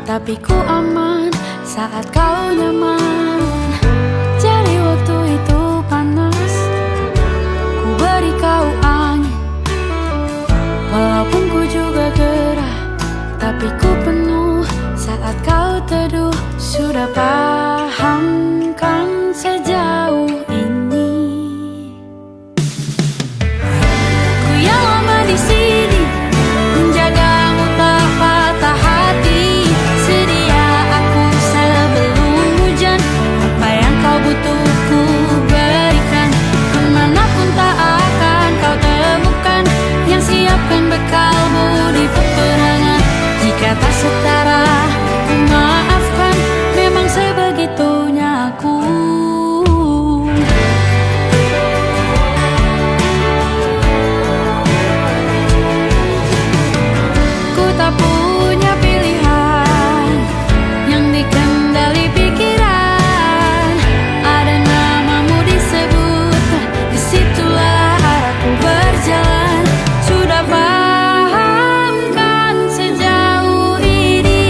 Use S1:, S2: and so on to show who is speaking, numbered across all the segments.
S1: tapi ku aman saat kau nyaman. Jadi waktu itu panas, ku beri kau angin. Walaupun ku juga gerah, tapi ku penuh saat kau teduh. Sudah paham kan sejauh ini? Ku yang lama di sini menjagamu tak patah hati. Sedia aku sebelum hujan, apa yang kau butuh ku berikan. Kemanapun tak akan kau temukan yang siapkan bekalmu di peperangan. Jika tak setara ku maafkan, memang sebegitunya aku. Ku tak punya pilihan yang dikendali pikiran. Ada namamu disebut, disitulah arahku berjalan. Sudah paham kan sejauh ini?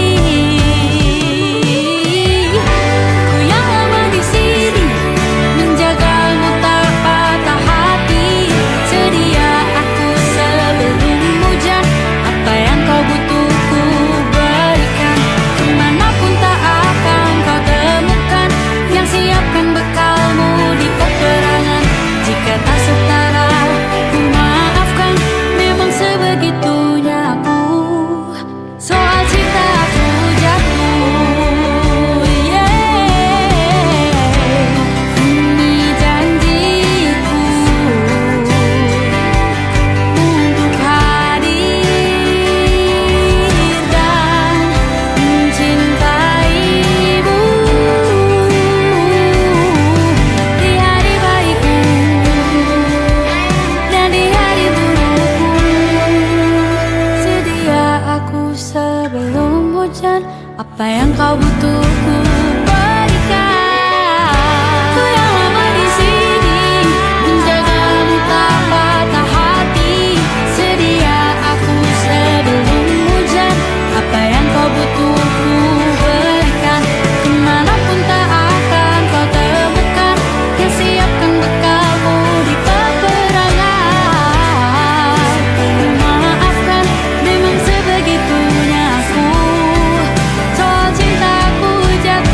S1: Ku yang lama di sini menjagamu tak patah hati. Sedia aku sebelum hujan, apa yang kau butuh ku berikan. Kemanapun tak akan kau temukan yang siapkan bekalmu di peperangan. Jika tak setara ku maafkan, memang sebegitunya aku. Soal cinta aku jatuh, ini janjiku untuk hadir dan mencintaimu di hari baikku dan di hari burukku. Sedia aku sebelum hujan, apa yang kau butuh ku berikan. Ku yang lama di sini menjagamu tak patah hati. Sedia aku sebelum hujan, apa yang kau butuh ku berikan. Kemanapun tak akan kau temukan yang siapkan bekalmu di peperangan. Maafkan, memang sebegitunya aku. Soal cintaku jatuh.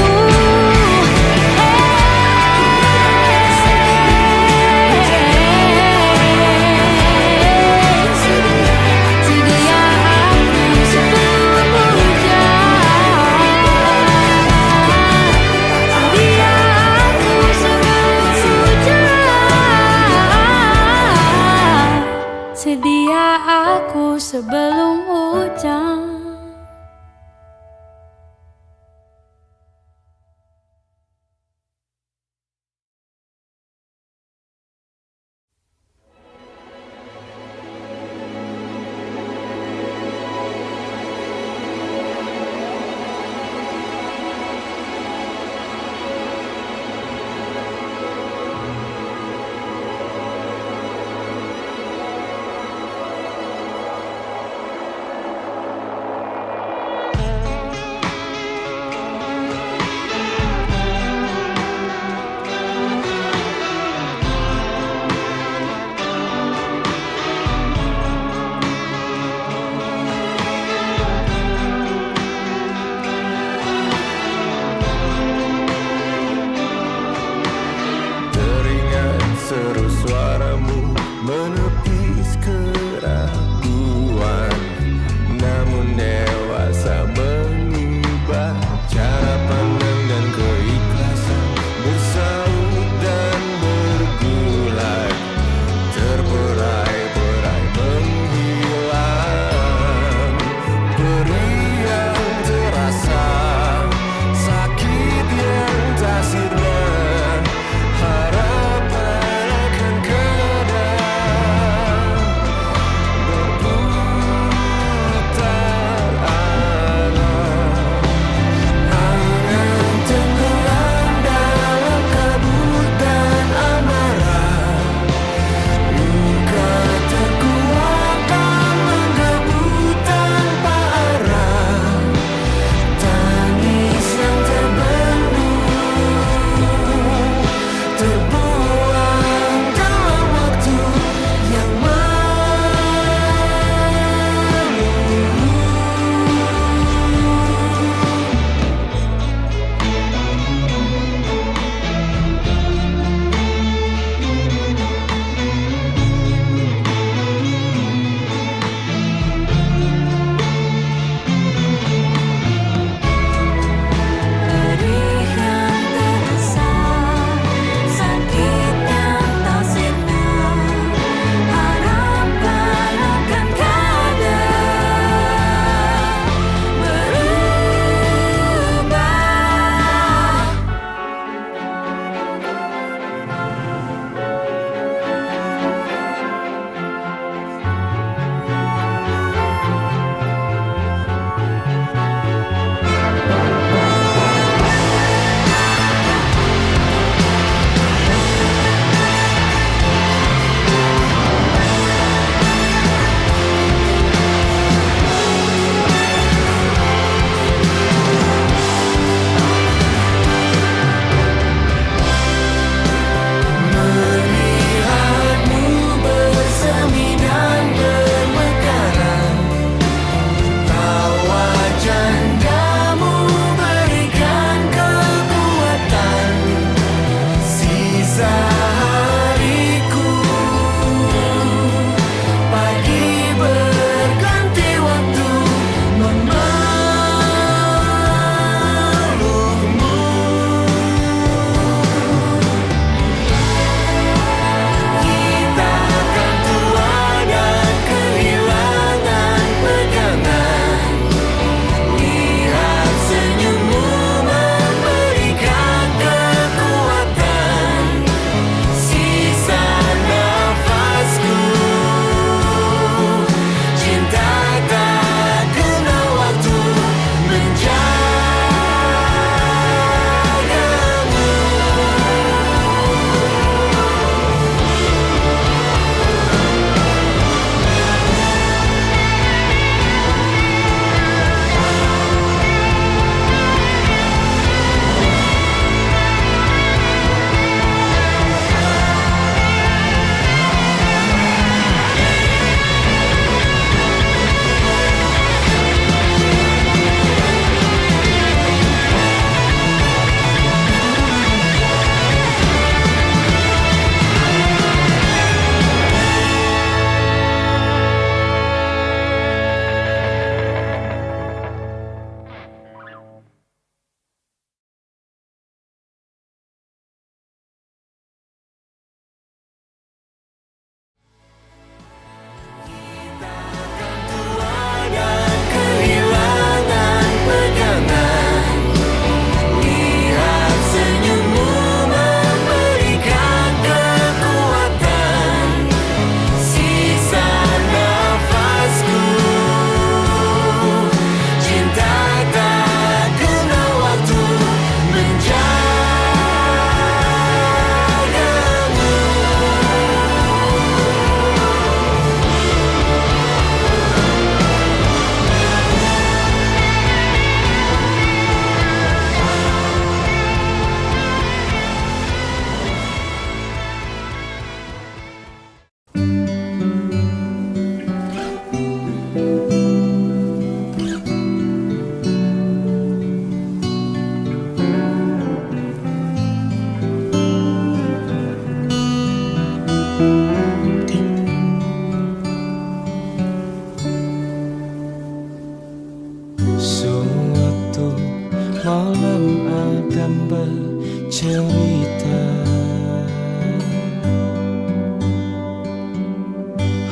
S2: malam Adam bercerita,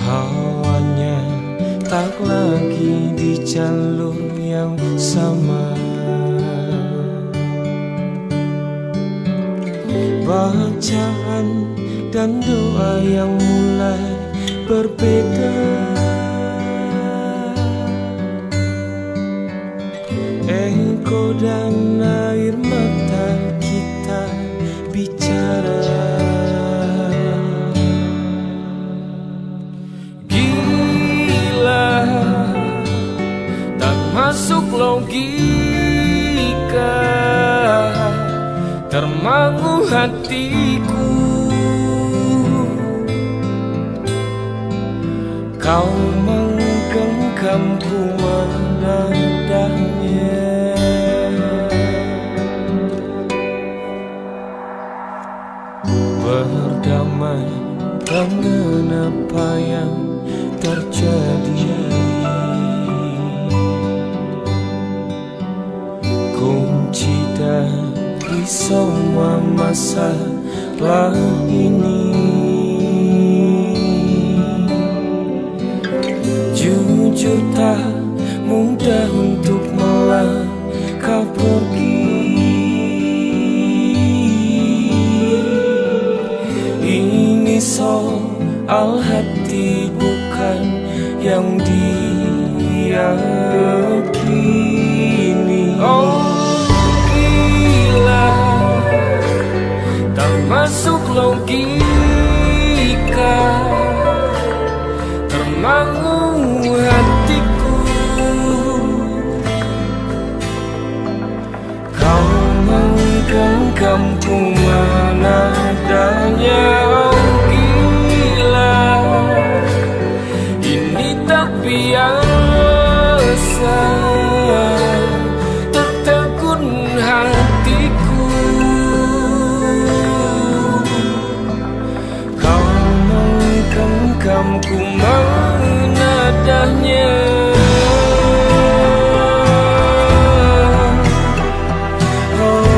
S2: hawanya tak lagi di jalur yang sama. Bacaan dan doa yang mulai berbeda. Engkau dan air mata kita bicara. Gila, tak masuk logika, termangu hatiku. Kau menggenggamku menadahnya. Berdamai dengan apa yang terjadi, kunci dari semua masalah ini. Jujur tak mudah untuk melangkah pergi. Ini soal hati bukan yang diyakini. Oh gila, tak masuk logika, termangu hatiku. Kau menggenggamku menadanya. Oh gila, ini tak biasa, tertegun hatiku. Kau menggenggamku menadahnya. Oh,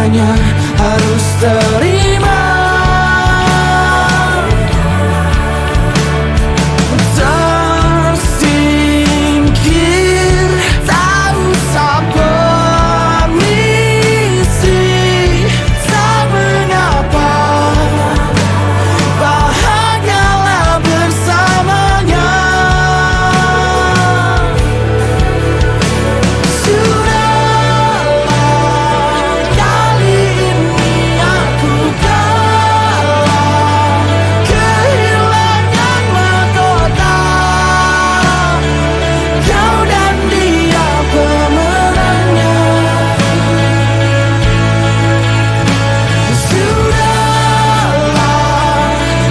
S2: semuanya harus terima. Tersingkir, tak usah permisi, tak mengapa, bahagialah bersamanya. Sudahlah, kali ini aku kalah, kehilangan mahkota. Kau dan dia pemenangnya. Sudahlah,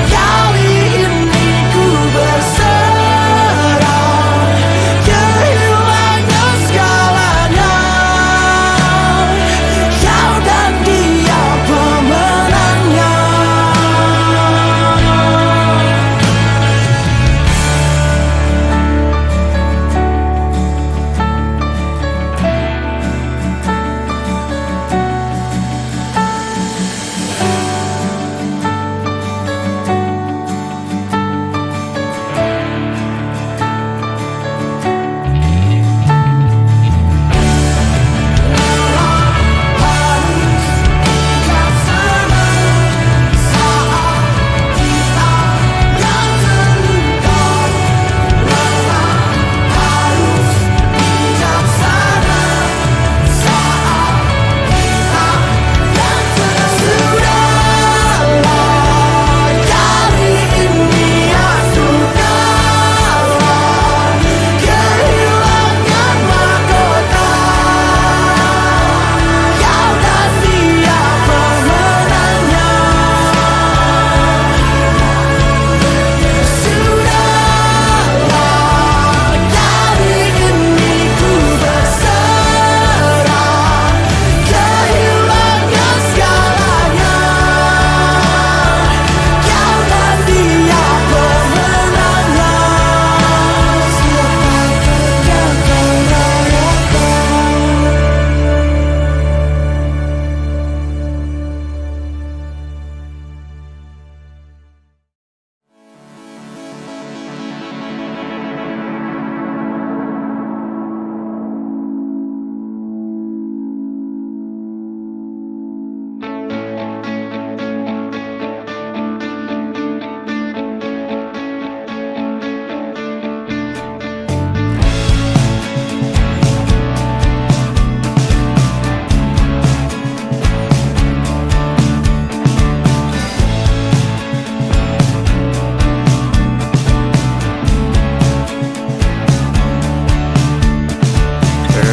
S2: kali ini ku berserah, kehilangan segalanya. Kau dan dia pemenangnya.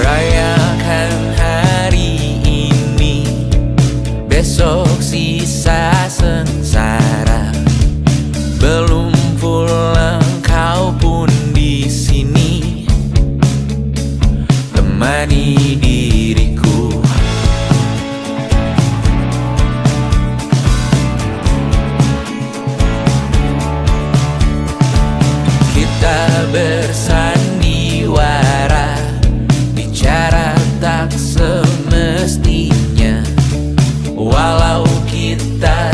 S2: Rayakan hari ini, besok sisa sengsara. Belum pulang kau pun di sini, temani diriku. Kita bersandiwara, bicara tak semestinya, walau kita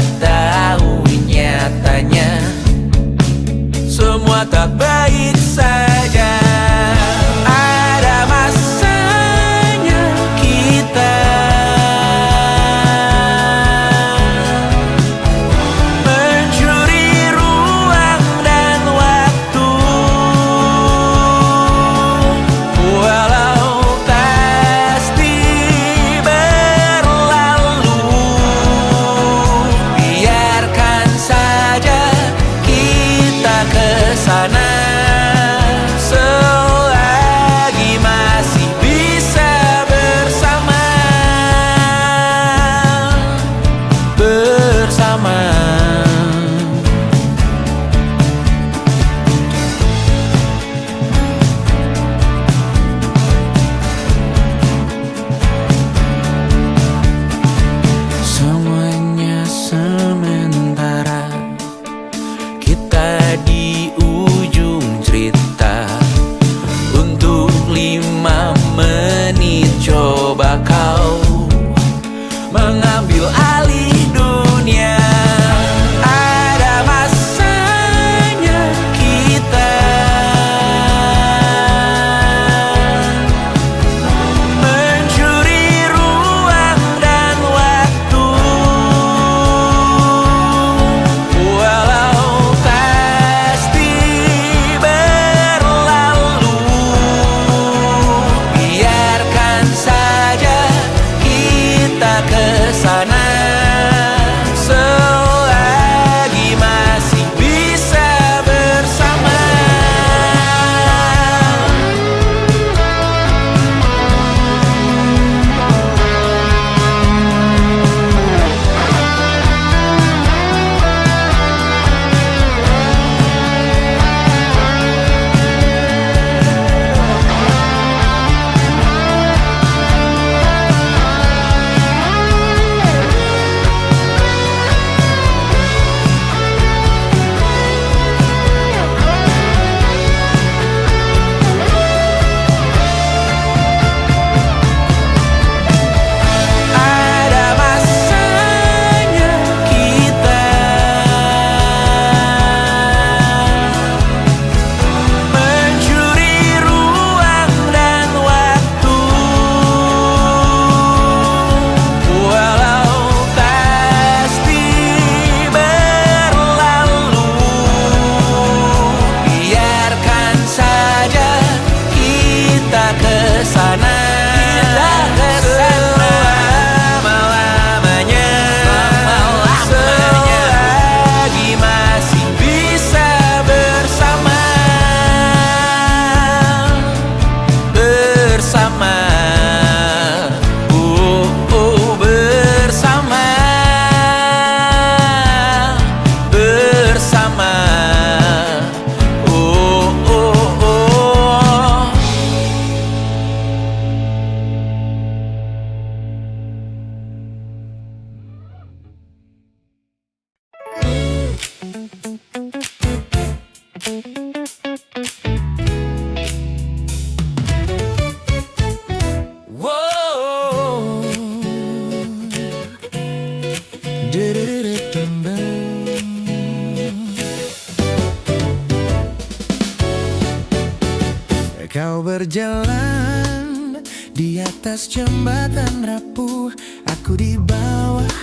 S3: atas jembatan rapuh, aku di bawah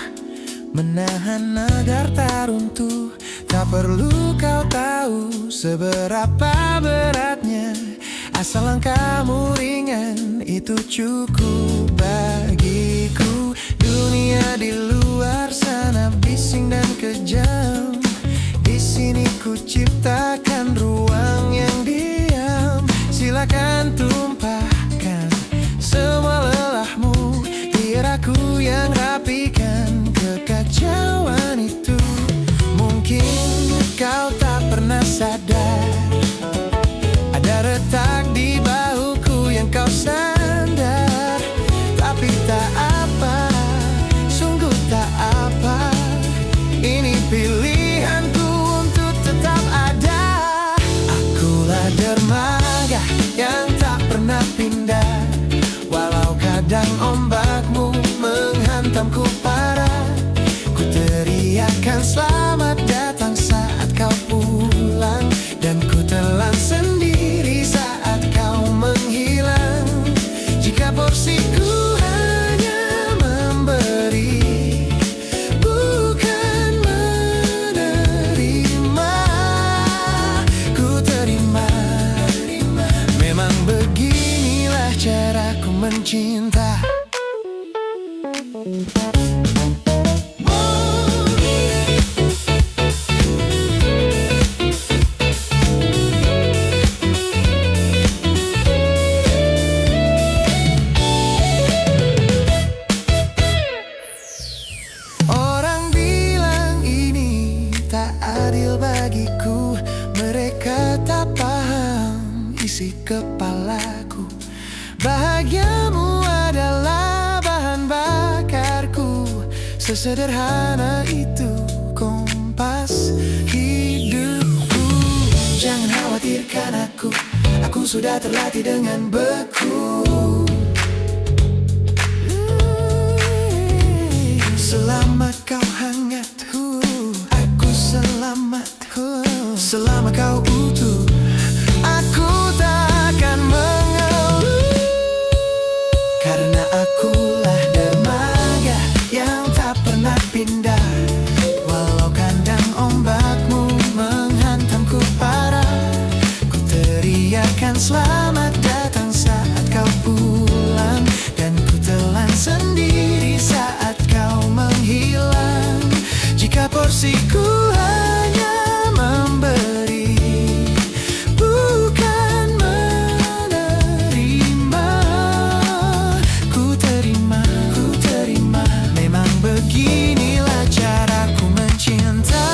S3: menahan agar tak runtuh. Tak perlu kau tahu seberapa beratnya, asal langkahmu ringan itu cukup bagiku. Dunia di luar sana bising dan kejam, di sini ku ciptakan ruang yang diam. Silakan tumpahkan semua lelahmu, biar aku yang rapikan kekacauan itu. Mungkin kau tak pernah sadar, ada retak di bahuku yang kau sandar. Tapi tak apa, sungguh tak apa, ini pilihanku untuk tetap ada. Akulah dermaga yang tak pernah pindah, walau kadang ombakmu menghantamku parah. Ku teriakan selamat datang saat kau pulang, dan ku telan sendiri saat kau menghilang. Jika porsiku hanya memberi, bukan menerima, ku terima. Memang beginilah caraku mencinta. Orang bilang ini tak adil bagiku, mereka tak paham isi kepalaku. Bahagiamu adalah bahan bakarku, sesederhana itu kompas hidupku. Jangan khawatirkan aku sudah terlatih dengan beku. Selama kau hangat, aku selamat. Selama kau utuh, aku tak akan mengeluh. Karena akulah dermaga yang tak pernah pindah, walau kadang ombakmu menghantamku parah. Ku teriakan selamat datang saat kau pulang, dan ku telan sendiri saat kau menghilang. Jika porsiku hanya memberi, bukan menerima, ku terima. Memang beginilah caraku mencinta.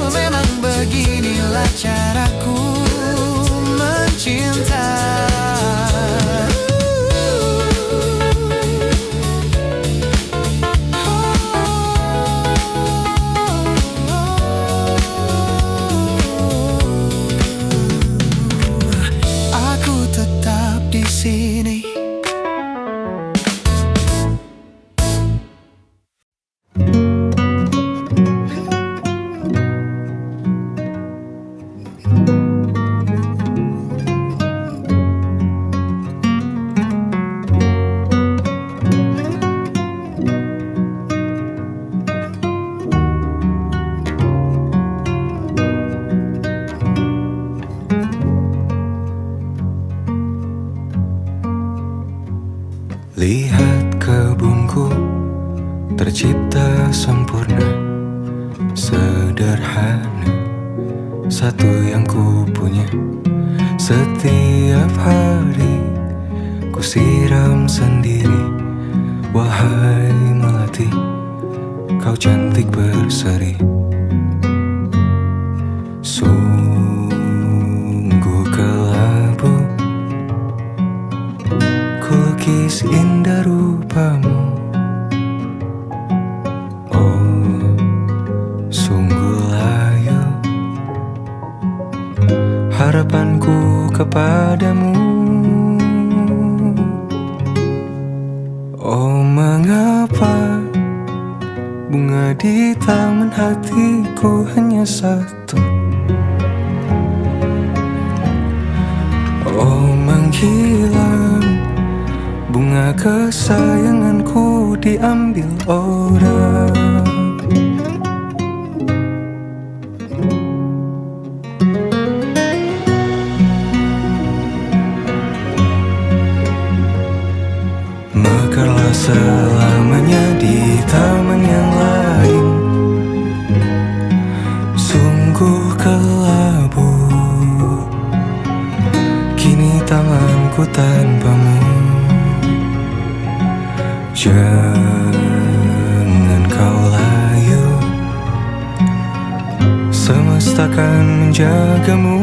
S3: Memang beginilah caraku mencinta. Aku tetap di sini.
S4: Lihat kebunku tercipta sempurna, sederhana, satu yang ku punya. Setiap hari ku siram sendiri. Wahai melati, kau cantik berseri. Sungguh kelabu kulukis indah rupamu. Oh, sungguh layu harapanku kepadamu. Oh, mengapa satu. Oh menghilang, bunga kesayanganku diambil orang. Mekarlah selamanya di taman yang lain. Sungguh kelabu kini tanganku tanpamu. Jangan kau layu, semesta akan menjagamu.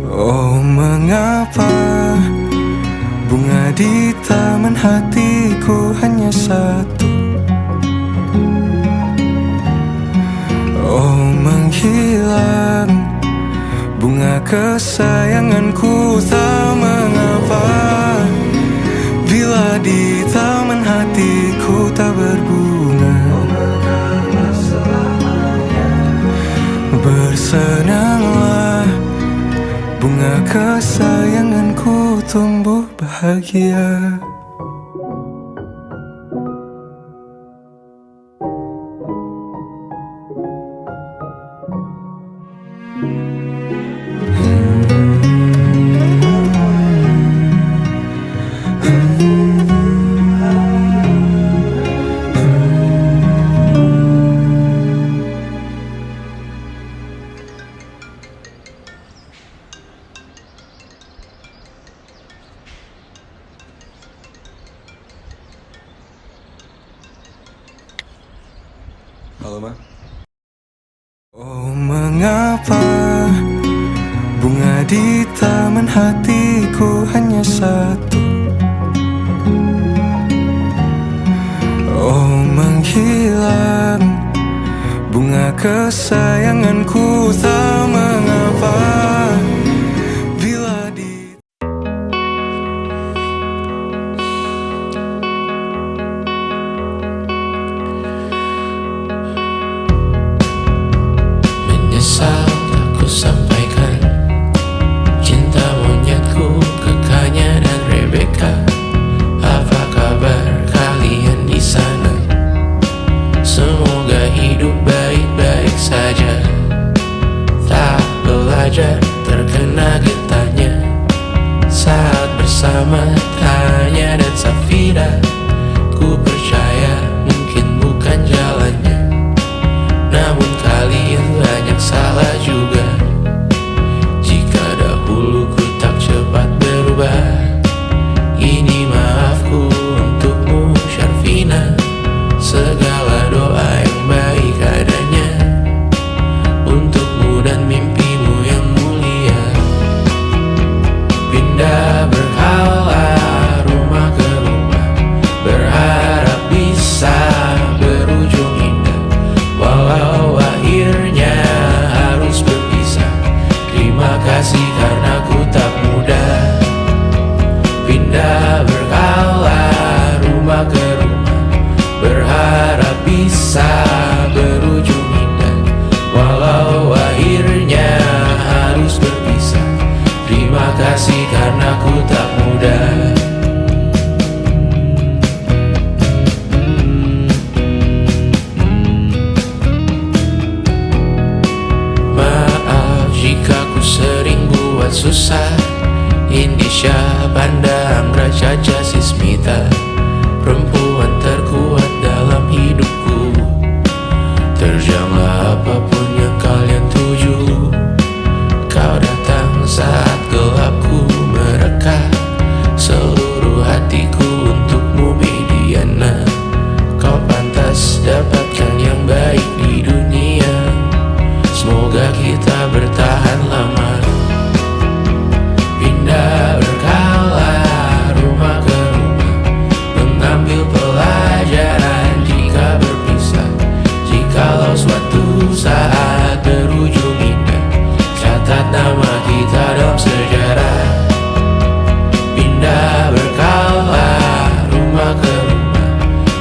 S4: Oh mengapa bunga di taman hatiku hanya satu. Oh menghilang, bunga kesayanganku tak mengapa. Bila di taman hatiku tak berbunga, bersenanglah, bunga kesayanganku tumbuh bahagia.
S5: Halo, Ma.
S4: Oh mengapa bunga di taman hatiku hanya satu. Oh menghilang, bunga kesayanganku tak mengapa. Bila di
S2: Menyesal tak ku sampaikan cinta monyetku ke Kanya dan Rebecca. Apa kabar kalian di sana? Semoga hidup baik-baik saja. Tak belajar terkena getahnya saat bersama Tanya dan Safira. Ku percaya mungkin bukan jalannya, namun kalian banyak salah juga. Jika dahulu ku tak cepat berubah, ini maafku untukmu Syarfina. Segala doa yang baik adanya untukmu dan mimpimu yang mulia. Pindah berhala rumah ke rumah, berharap bisa berujung indah. Walau akhirnya harus berpisah, terima kasih karena ku tak mudah. Pindah berkala rumah ke rumah, berharap bisa berujung indah. Walau akhirnya harus berpisah, terima kasih karena ku tak mudah. Maaf jika ku sering buat susah. Indisha, Panda, Anggra, Caca, Sismita, perempuan terkuat dalam hidupku. Terjanglah apapun yang kalian tuju. Kau datang saat gelapku mereka. Seluruh hatiku untukmu Mediana. Kau pantas dapatkan yang baik di dunia. Semoga kita bertahan lama. Pindah berkala rumah ke rumah, mengambil pelajaran jika berpisah. Jikalau suatu saat berujung indah, catat nama kita dalam sejarah. Pindah berkala rumah ke rumah,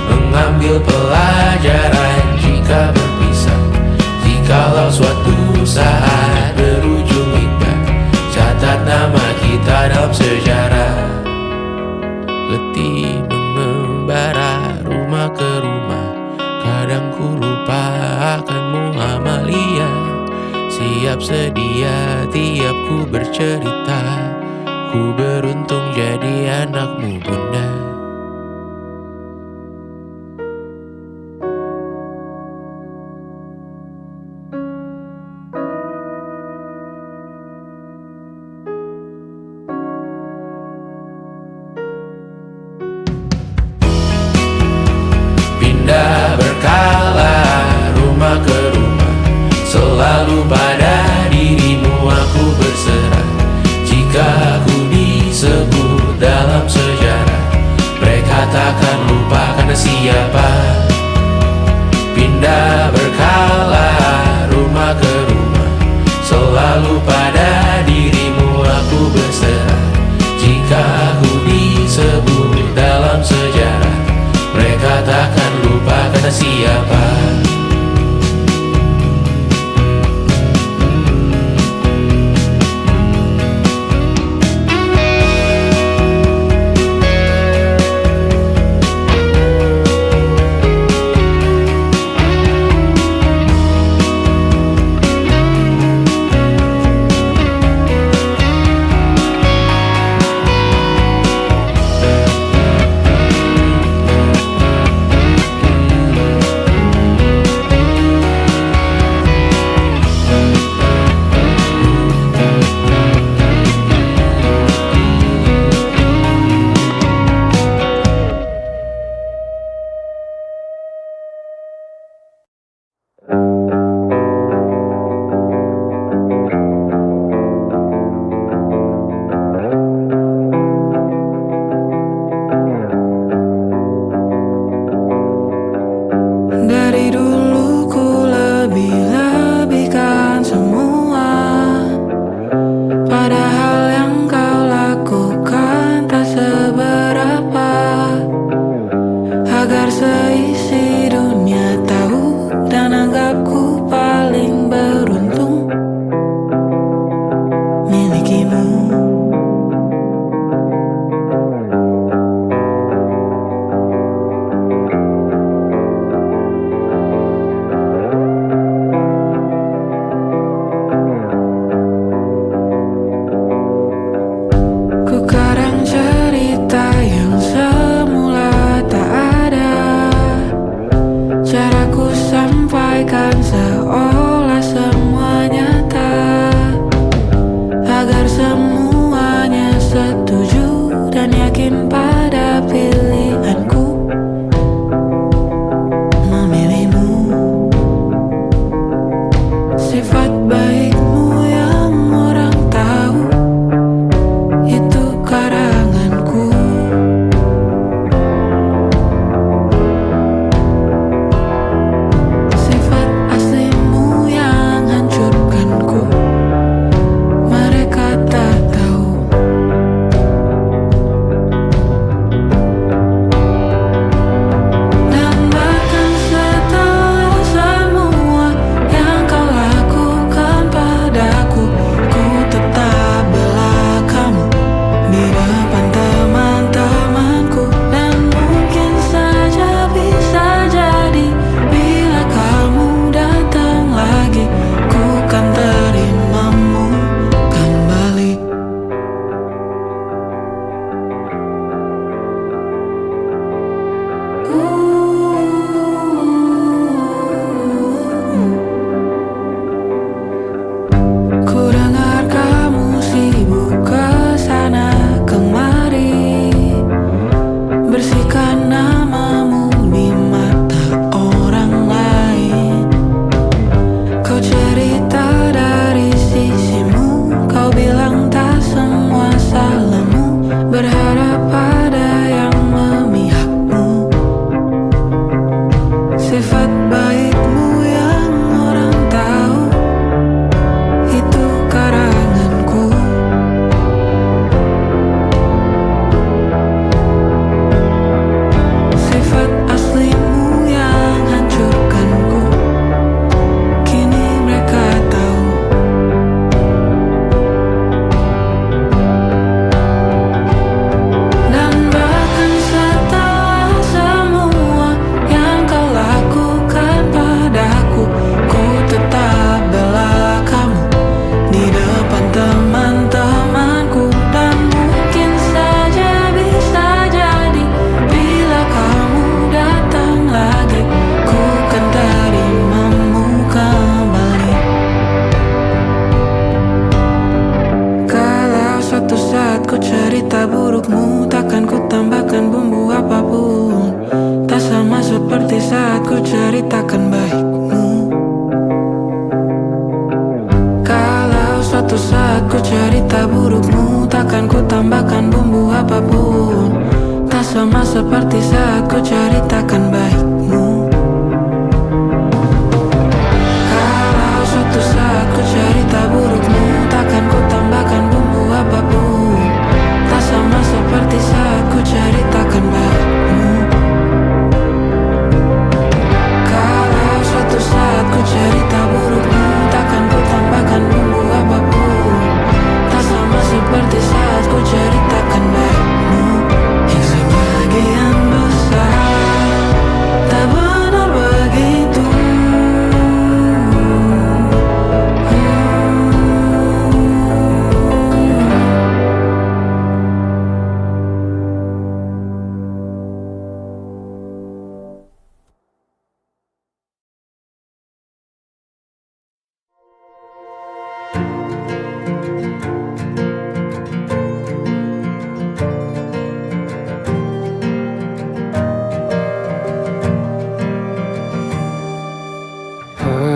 S2: mengambil pelajaran jika melupakanmu Amalia. Siap sedia tiap ku bercerita, ku beruntung jadi anakmu bunda. Pindah berkala rumah ke rumah, selalu pada dirimu aku berserah. Jika aku disebut dalam sejarah,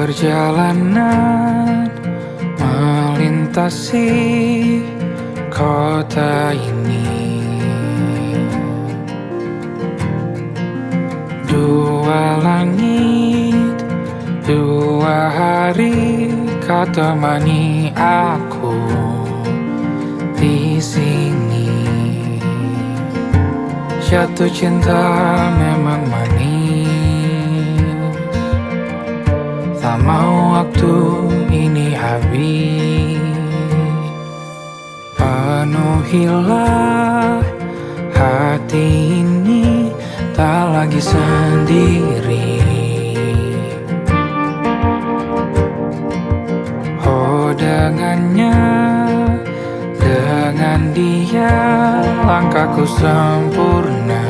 S6: Perjalanan melintasi kota ini, dua langit, dua hari kau temani aku di sini. Jatuh cinta memang manis, tak mau waktu ini habis. Penuhilah hati ini, tak lagi sendiri. Oh dengannya, dengan dia langkahku sempurna.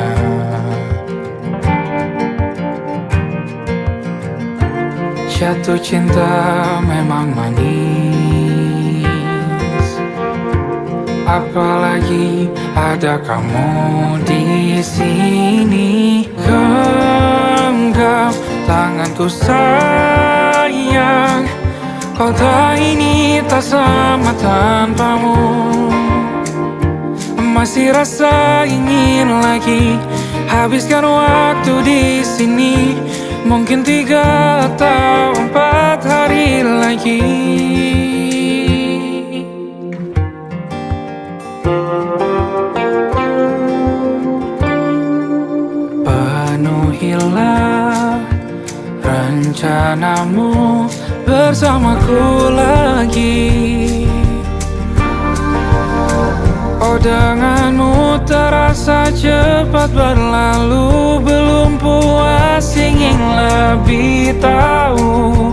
S6: Jatuh cinta memang manis, apalagi ada kamu di sini. Genggam tanganku sayang, kota ini tak sama tanpamu. Masih rasa ingin lagi habiskan waktu di sini. Mungkin 3 atau 4 hari lagi. Penuhilah rencanamu bersamaku lagi. Oh denganmu terasa cepat berlalu, belum puas ingin lebih tahu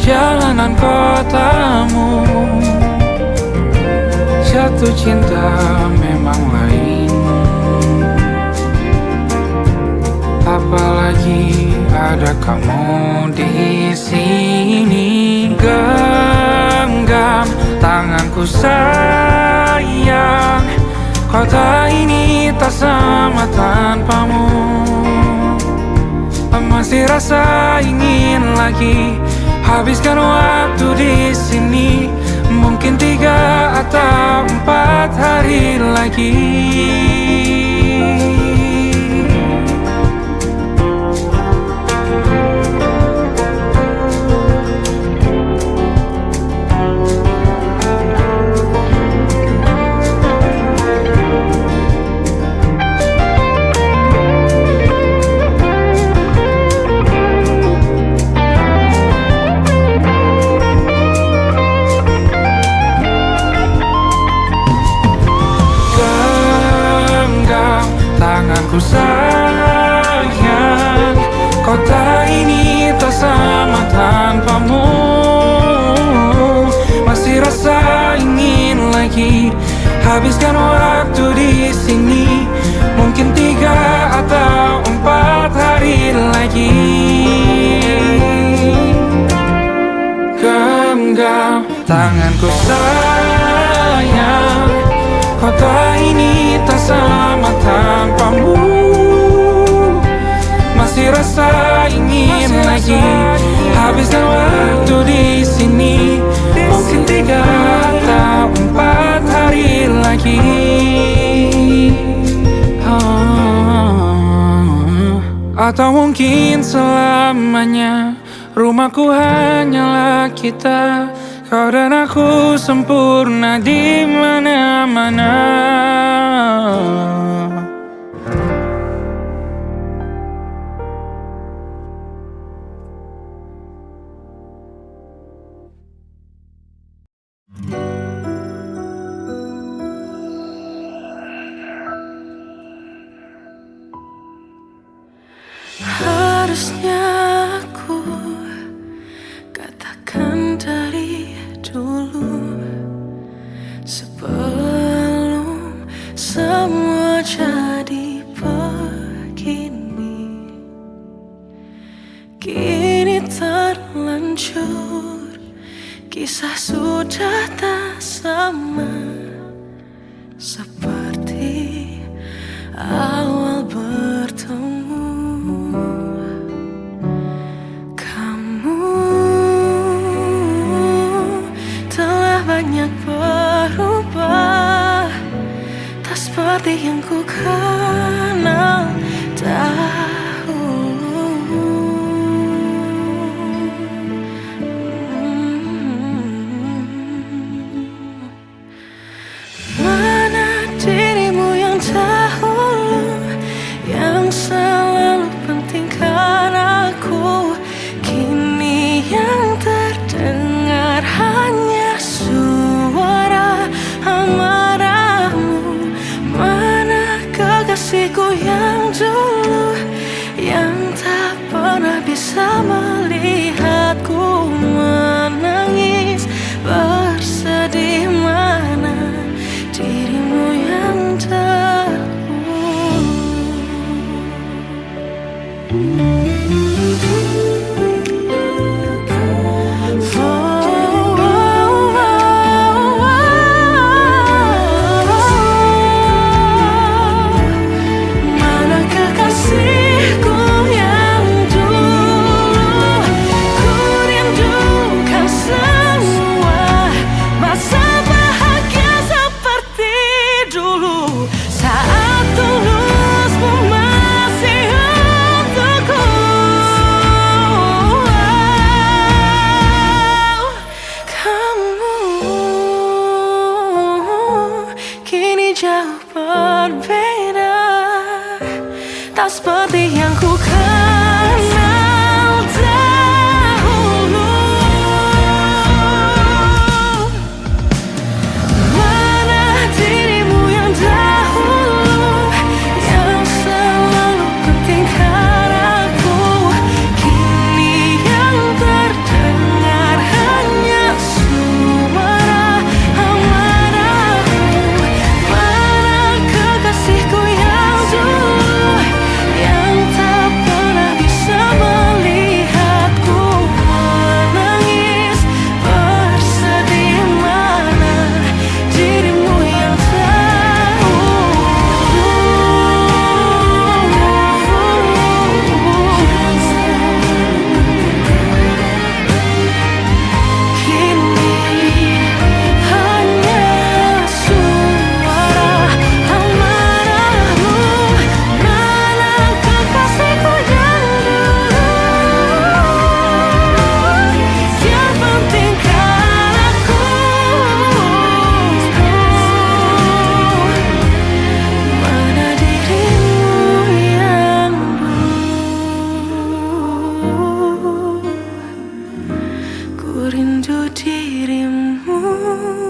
S6: jalanan kotamu. Jatuh cinta memang lain, apalagi ada kamu di sini. Genggam tanganku sayang, kota ini tak sama tanpamu. Masih rasa ingin lagi habiskan waktu di sini. Mungkin 3 atau 4 hari lagi. Tanganku sayang, kota ini tak sama tanpamu. Masih rasa ingin lagi habiskan waktu di sini. Mungkin 3 atau 4 hari lagi. Genggam tanganku sayang, kota ini tak sama tanpamu. Masih rasa ingin lagi habiskan waktu di sini. Mungkin 3 atau 4 hari lagi. Atau mungkin selamanya. Rumahku hanyalah kita, kau dan aku sempurna di mana-mana.
S3: Harusnya aku katakan dari dulu, sebelum semua jadi begini. Kini terlanjur, kisah sudah tak sama seperti awal bertemu. Kamu ku kenal dahulu. Mana dirimu yang dahulu, yang selalu pentingkan aku. Kini yang terdengar hanya suara amarahmu. Mana kekasihku yang dulu, yang tak pernah bisa melihatku menangis bersedih. Mana dirimu yang mana kekasihku yang dulu, ku rindukan semua masa bahagia seperti dulu, saat tulusmu masih untukku. Kamu kini jauh berbeda, tak seperti yang ku kenal dahulu. Mana dirimu yang dahulu, yang selalu pentingkan aku. Kini yang terdengar hanya suara amarahmu. Mana kekasihku yang dulu, yang tak pernah bisa melihatku menangis bersedih. Mana dirimu yang kini hanya suara amarahmu. Mana kekasihku yang dulu, yang pentingkan aku. Mana dirimu yang dulu, ku rindu dirimu.